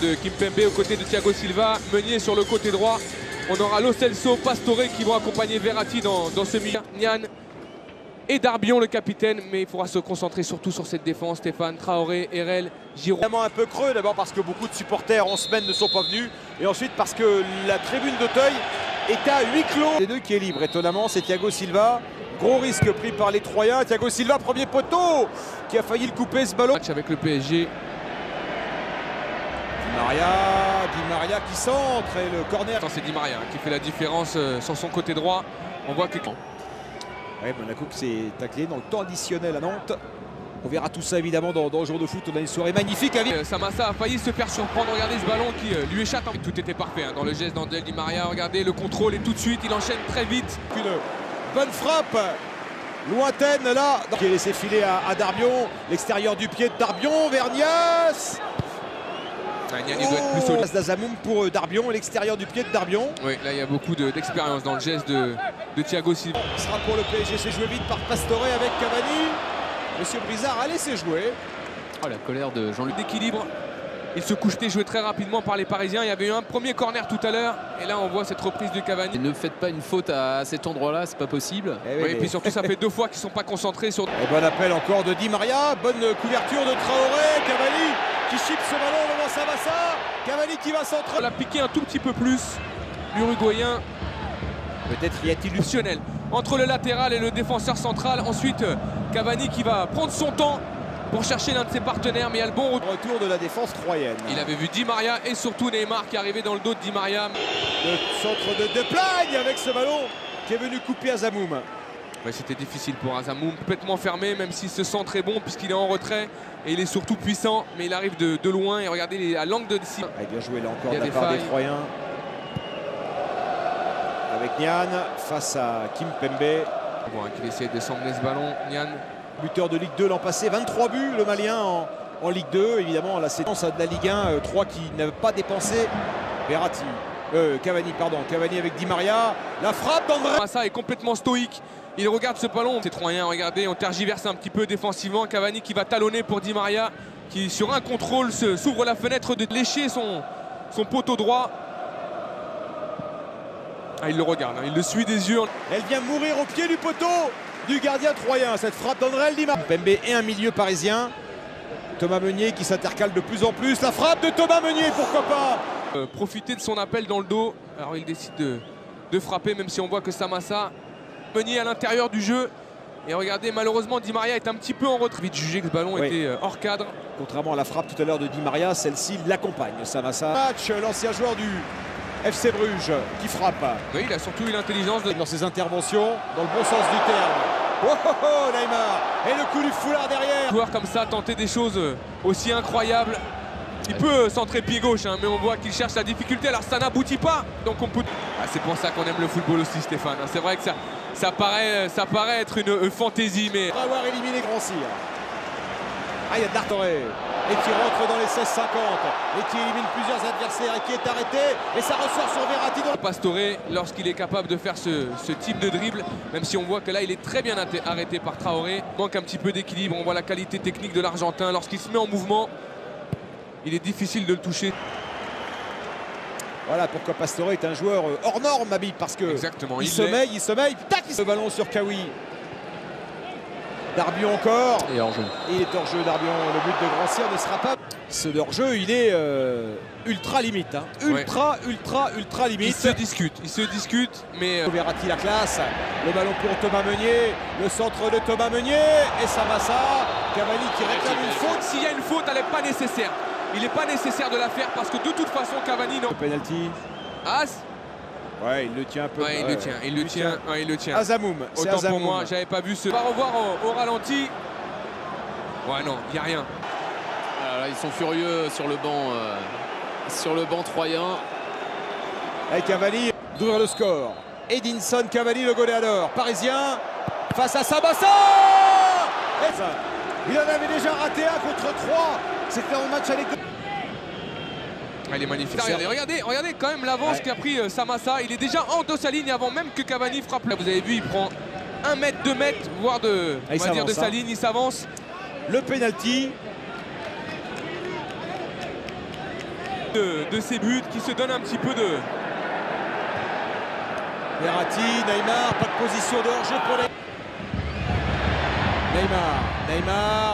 de Kimpembe aux côtés de Thiago Silva. Meunier sur le côté droit. On aura Lo Celso, Pastore qui vont accompagner Verratti dans ce milieu. Nian et Darbion, le capitaine. Mais il faudra se concentrer surtout sur cette défense. Stéphane, Traoré, Herrel, Giroud. Évidemment un peu creux, d'abord parce que beaucoup de supporters en semaine ne sont pas venus. Et ensuite parce que la tribune d'Auteuil est à huis clos. Les deux qui est libre, étonnamment, c'est Thiago Silva. Gros risque pris par les Troyens. Thiago Silva, premier poteau, qui a failli le couper ce ballon. Match avec le PSG. Di Maria qui centre et le corner. C'est Di Maria qui fait la différence sur son côté droit. On voit que... Ouais, Monaco qui s'est taclé dans le temps additionnel à Nantes. On verra tout ça évidemment dans le jour de foot. On a une soirée magnifique à vivre. Samassa a failli se faire surprendre. Regardez ce ballon qui lui échappe. Tout était parfait dans le geste d'Angel Di Maria. Regardez le contrôle et tout de suite il enchaîne très vite. Une bonne frappe lointaine là. Qui est laissé filer à Darbion. L'extérieur du pied de Darbion. Vernias. Il doit être plus solide. d'Azamoum pour Darbion, l'extérieur du pied de Darbion. Oui, là il y a beaucoup d'expérience dans le geste de Thiago Silva. Ce sera pour le PSG, c'est joué vite par Pastore avec Cavani. Monsieur Brizard a laissé jouer. Oh, la colère de Jean-Luc d'équilibre. Il se couchetait joué très rapidement par les Parisiens. Il y avait eu un premier corner tout à l'heure. Et là on voit cette reprise de Cavani. Ne faites pas une faute à cet endroit-là, c'est pas possible. Et puis surtout ça fait 2 fois qu'ils ne sont pas concentrés sur... Et bon appel encore de Di Maria. Bonne couverture de Traoré. Cavani qui chipe ce ballon devant Samassa. Cavani qui va centrer. On l'a piqué un tout petit peu plus. L'Uruguayen. Peut-être y a-t-il illusionnel entre le latéral et le défenseur central. Ensuite Cavani qui va prendre son temps pour chercher l'un de ses partenaires, mais il y a le bon retour de la défense troyenne. Il avait vu Di Maria et surtout Neymar qui arrivait dans le dos de Di Maria. Le centre de Plagne avec ce ballon qui est venu couper Azamoum. Ouais, c'était difficile pour Azamoum, complètement fermé, même si ce centre est bon puisqu'il est en retrait et il est surtout puissant, mais il arrive de loin. Et regardez à l'angle de ici. Bien joué là encore de la part des Troyens. Avec Nian face à Kimpembe. On voit qu'il essaie de s'emmener ce ballon, Nian. Buteur de Ligue 2 l'an passé, 23 buts le Malien en Ligue 2. Évidemment, la séquence de la Ligue 1, 3 qui n'avait pas dépensé. Cavani avec Di Maria. La frappe d'André. Ça est complètement stoïque. Il regarde ce ballon. C'est Troyen, regardez, on tergiverse un petit peu défensivement. Cavani qui va talonner pour Di Maria, qui sur un contrôle s'ouvre la fenêtre de lécher son poteau droit. Ah, il le regarde, il le suit des yeux. Elle vient mourir au pied du poteau du gardien troyen. Cette frappe d'André Di Maria. Pembe et un milieu parisien. Thomas Meunier qui s'intercale de plus en plus. La frappe de Thomas Meunier, pourquoi pas. Profiter de son appel dans le dos. Alors il décide de frapper, même si on voit que Samassa. Meunier à l'intérieur du jeu. Et regardez, malheureusement, Di Maria est un petit peu en retrait. Vite jugé que ce ballon était hors cadre. Contrairement à la frappe tout à l'heure de Di Maria, celle-ci l'accompagne, Samassa. Match, l'ancien joueur du FC Bruges qui frappe. Oui, il a surtout eu l'intelligence dans ses interventions, dans le bon sens du terme. Oh, oh, oh, Neymar. Et le coup du foulard derrière. Un joueur comme ça tenter des choses aussi incroyables. Il peut centrer pied gauche, mais on voit qu'il cherche la difficulté. Alors ça n'aboutit pas. Donc on peut... c'est pour ça qu'on aime le football aussi, Stéphane. C'est vrai que ça paraît être une fantaisie, mais... On va avoir éliminé Grand Cyr. Ah, il y a Dartoré. Et qui rentre dans les 16-50. Et qui élimine plusieurs adversaires. Et qui est arrêté. Et ça ressort sur Verratti. Pastore, lorsqu'il est capable de faire ce type de dribble, même si on voit que là, il est très bien arrêté par Traoré. Il manque un petit peu d'équilibre. On voit la qualité technique de l'Argentin. Lorsqu'il se met en mouvement, il est difficile de le toucher. Voilà pourquoi Pastore est un joueur hors norme, Mabi, parce que exactement, il sommeille, tac, le ballon sur Kawi. Darbion encore. Et hors-jeu. Il est hors-jeu, Darbion. Le but de Grand Cyr ne sera pas. Ce hors-jeu, il est ultra limite. Ultra limite. Il se discute, mais... Verratti la classe. Le ballon pour Thomas Meunier. Le centre de Thomas Meunier. Et Samassa. Cavani qui réclame une faute. S'il y a une faute, elle n'est pas nécessaire. Il n'est pas nécessaire de la faire parce que de toute façon, Cavani... Le penalty. As. Ouais, il le tient un peu. Ouais, il le tient. Azamoum. Autant Azamoum. Pour moi, j'avais pas vu ce... On va revoir au ralenti. Ouais, non, il n'y a rien. Alors là, ils sont furieux sur le banc troyen. Avec Cavani d'ouvrir le score. Edinson Cavani, le goléador parisien, face à Samassa. Il en avait déjà raté un contre 3. C'était en match avec... Elle est magnifique. Regardez quand même l'avance qu'a pris Samassa. Il est déjà en de sa ligne avant même que Cavani frappe. Là, vous avez vu, il prend 1 mètre, 2 mètres, voire de sa ligne, il s'avance. Le penalty. de ses buts, qui se donne un petit peu de... Verratti, Neymar, pas de position de hors-jeu pour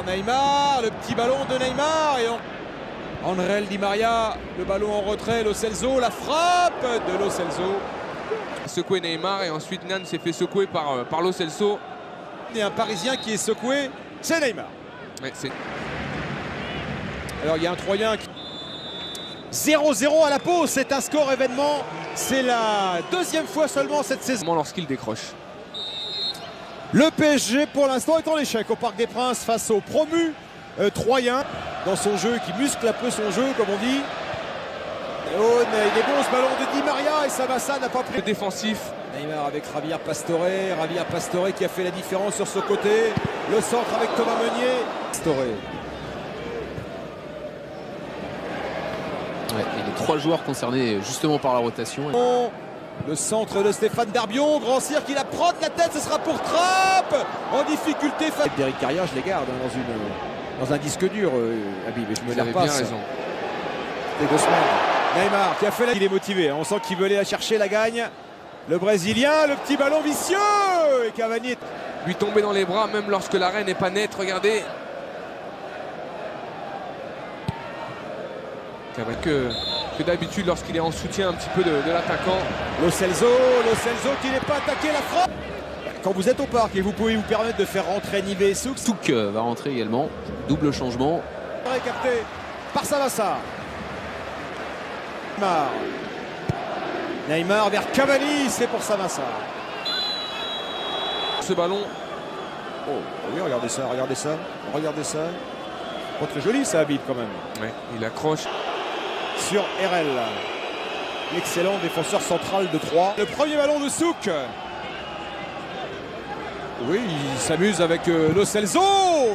Neymar, le petit ballon de Neymar et André Di Maria, le ballon en retrait, Lo Celso, la frappe de Lo Celso. Secoué Neymar et ensuite Nan s'est fait secouer par Lo Celso. Et un Parisien qui est secoué, c'est Neymar. Ouais, alors il y a un Troyen qui... 0-0 à la pause, c'est un score événement. C'est la deuxième fois seulement cette saison lorsqu'il décroche. Le PSG pour l'instant est en échec au Parc des Princes face au promu Troyen dans son jeu, qui muscle un peu son jeu comme on dit. Il est bon ce ballon de Di Maria et Samassa n'a pas pris. Le défensif. Neymar avec Javier Pastore qui a fait la différence sur ce côté. Le centre avec Thomas Meunier. Pastore. Ouais, et les 3 joueurs concernés justement par la rotation. Le centre de Stéphane Darbion, Grand Cyr qui la prend de la tête, ce sera pour Trapp en difficulté. Derrick Carrière, je les garde dans un disque dur, Habib, et je me les repasse. Bien raison. C'est 2 semaines. Neymar qui a fait il est motivé, on sent qu'il veut aller la chercher, la gagne. Le Brésilien, le petit ballon vicieux et Cavani lui tomber dans les bras même lorsque l'arrêt n'est pas nette, regardez. Que d'habitude lorsqu'il est en soutien un petit peu de l'attaquant. Lo Celso qui n'est pas attaqué, la frappe. Quand vous êtes au parc et vous pouvez vous permettre de faire rentrer Nivé et Souk. Souk va rentrer également, double changement. Capté par Samassa. Neymar vers Cavani, c'est pour Samassa. Ce ballon. Oh oui, regardez ça. Pas très joli ça, Habib quand même. Ouais, il accroche. Sur RL. L'excellent défenseur central de 3. Le premier ballon de Souk. Oui, il s'amuse avec Lo Celso.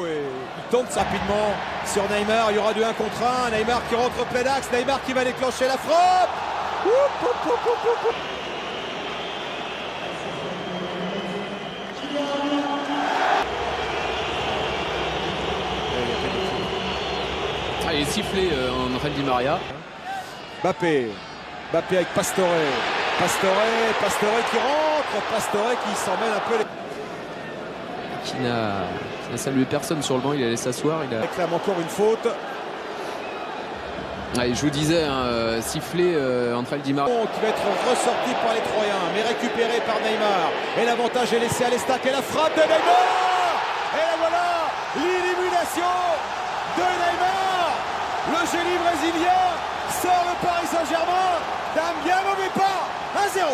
Et il tente rapidement sur Neymar. Il y aura du 1 contre 1. Neymar qui rentre plein axe. Neymar qui va déclencher la frappe. Il est sifflé André Di Maria. Mbappé avec Pastore qui rentre, Pastore qui s'emmène un peu. Qui n'a salué personne sur le banc, il allait s'asseoir. Il réclame encore une faute. Ouais, je vous disais, sifflé André Di Maria. Qui va être ressorti par les Troyens, mais récupéré par Neymar. Et l'avantage est laissé à l'Estac et la frappe de Neymar. Et là voilà, l'élimination de Neymar. Le génie brésilien sort le Paris Saint-Germain d'un bien mauvais pas. 1-0.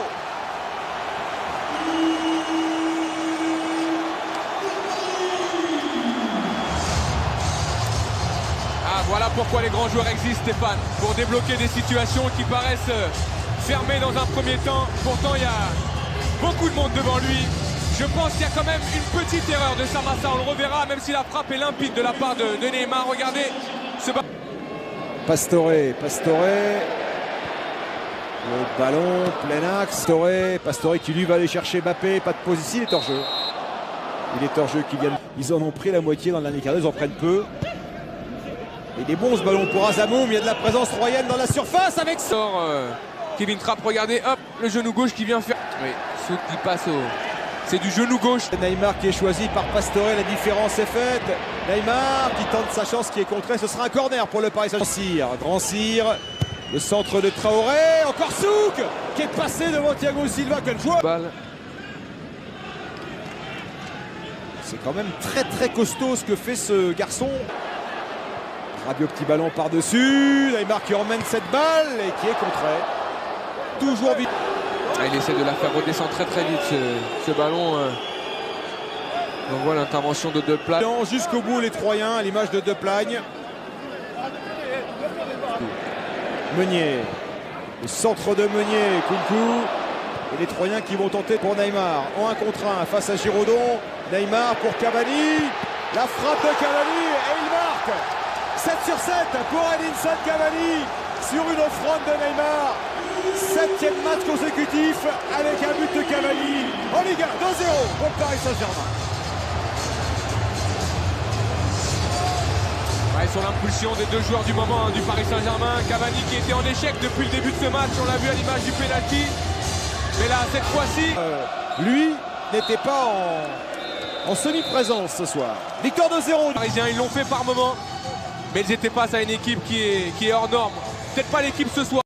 Voilà pourquoi les grands joueurs existent, Stéphane, pour débloquer des situations qui paraissent fermées dans un premier temps. Pourtant, il y a beaucoup de monde devant lui. Je pense qu'il y a quand même une petite erreur de Samassa, on le reverra, même si la frappe est limpide de la part de Neymar. Regardez ce ballon. Pastore. Le ballon, plein axe. Pastore qui lui va aller chercher Mbappé. Pas de position, il est hors jeu. Ils en ont pris la moitié dans le dernier quart d'heure, ils en prennent peu. Il est bon ce ballon pour Azamoum, il y a de la présence troyenne dans la surface avec sort Kevin Trapp, regardez, hop, le genou gauche qui vient faire. Oui, Souk qui passe au... C'est du genou gauche. Neymar qui est choisi par Pastore, la différence est faite. Neymar qui tente sa chance, qui est contrée, ce sera un corner pour le Paris Saint-Germain. Grand Cyr, le centre de Traoré, encore Souk qui est passé devant Thiago Silva, quel joueur. C'est quand même très costaud ce que fait ce garçon. Rabiot, petit ballon par-dessus, Neymar qui emmène cette balle et qui est contré. Toujours vite. Il essaie de la faire redescendre très vite ce ballon. On voit l'intervention de Deplagne. Jusqu'au bout les Troyens, à l'image de Deplagne. Meunier, le centre de Meunier, Kounkou. Et les Troyens qui vont tenter pour Neymar. En 1 contre 1 face à Giraudon. Neymar pour Cavani. La frappe de Cavani et il marque. 7 sur 7 pour Edinson Cavani sur une offrande de Neymar. 7e match consécutif avec un but de Cavani en Ligue 1, 2-0 pour le Paris Saint-Germain. Ouais, sur l'impulsion des deux joueurs du moment du Paris Saint-Germain. Cavani qui était en échec depuis le début de ce match, on l'a vu à l'image du pénalty. Mais là, cette fois-ci... lui n'était pas en semi-présence ce soir. Victoire de 0. Les Parisiens, ils l'ont fait par moment, mais ils étaient face à une équipe qui est hors norme. Peut-être pas l'équipe ce soir.